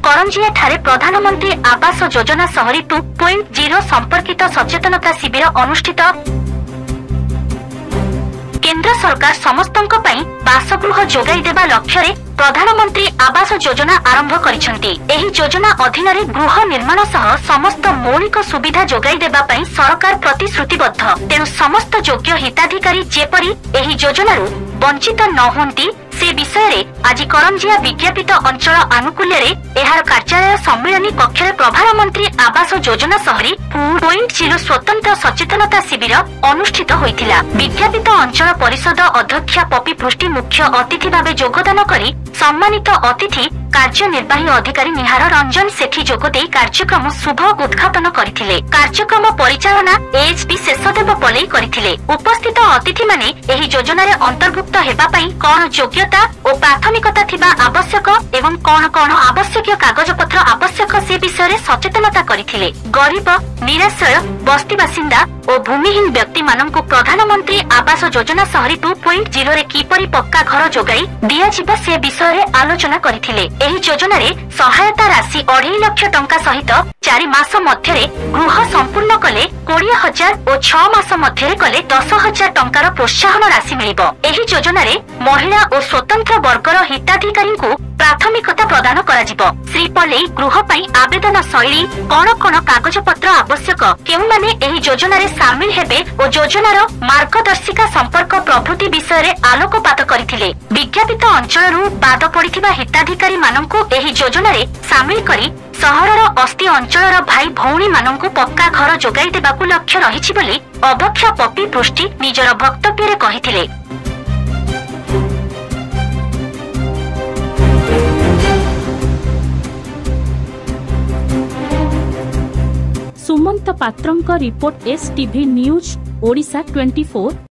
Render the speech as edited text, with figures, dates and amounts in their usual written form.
करंजिया ठारे प्रधानमंत्री आवास योजना शहरी 2.0 संपर्कित सचेतनता शिविर अनुष्ठित। केंद्र सरकार समस्तंक पई बासगृह जोगाई देबा लक्ष्य रे प्रधानमंत्री आवास योजना आरंभ करिसेंती। एही योजना अधीन रे गृह निर्माण सह समस्त मौलिक सुविधा जोगाई देबा पई सरकार प्रतिश्रुतिबद्ध। तेणु समस्त योग्य हिताधिकारी जेपरी एही योजनारू वंचित न होंती से विषय रे आज करंजिया विज्ञापित अंचल आनुकूल्य रे एहार कार्यालय सम्मेलनी कक्ष रे प्रधानमंत्री आवास योजना शहरी 2.0 स्वतंत्र सचेतनता शिविर अनुष्ठित होइथिला। विज्ञापित अंचल परिषद अध्यक्षा पपी पृष्टि मुख्य अतिथि भावे योगदान करी सम्मानित अतिथि कार्यनिर्वाही अधिकारी निहार रंजन सेठी जोगदे कार्यक्रम शुभ उद्घाटन करथिले। कार्यक्रम परिचालना एएचपी शेषदेव पलई करथिले। उपस्थित अतिथि माने एही योजना रे अंतर्भुक्त हेबा पई कोन योग्यता और प्राथमिकता थिबा आवश्यक एवं कोन कोन आवश्यक कागज पत्र आवश्यक से विषय रे सचेतनता करथिले। गरीब निराश्रय बस्ती बासिंदा और भूमिहीन व्यक्ति माननकु प्रधानमंत्री आवास योजना शहरी 2.0 रे किपरि पक्का घर जोगाई दिया जिबा से विषय रे आलोचना करथिले। एही योजना रे सहायता राशि 2.5 लाख टंका सहित 4 मास मध्यरे गृह संपूर्ण कले 20,000 और 6 मास मध्यरे कले 10,000 टंकार प्रोत्साहन राशि मिलिबो। एही योजना रे महिला और स्वतंत्र वर्गर हिताधिकारी को प्राथमिकता प्रदान करा जिवो। श्री पलई गृह पई आवेदन शैली कोन कोन कागज पत्र आवश्यक केउ माने एही योजना रे शामिल हेबे और योजनार मार्गदर्शिका संपर्क प्रभृति विषय रे आलोकपात करथिले। विज्ञापित अंचलरू बाद पड़िथिबा हिताधिकारी माननकु एही योजना रे शामिल करी सहरर अस्थि अंचलर भाई भौणी माननकु पक्का घर जोगाई देबाकु लक्ष्य रहिछि बोली अध्यक्षा पपी पृष्टि निजर वक्तव्य रे कहिथिले। सुमंत पात्रंक रिपोर्ट एसटीवी न्यूज ओडिशा 24।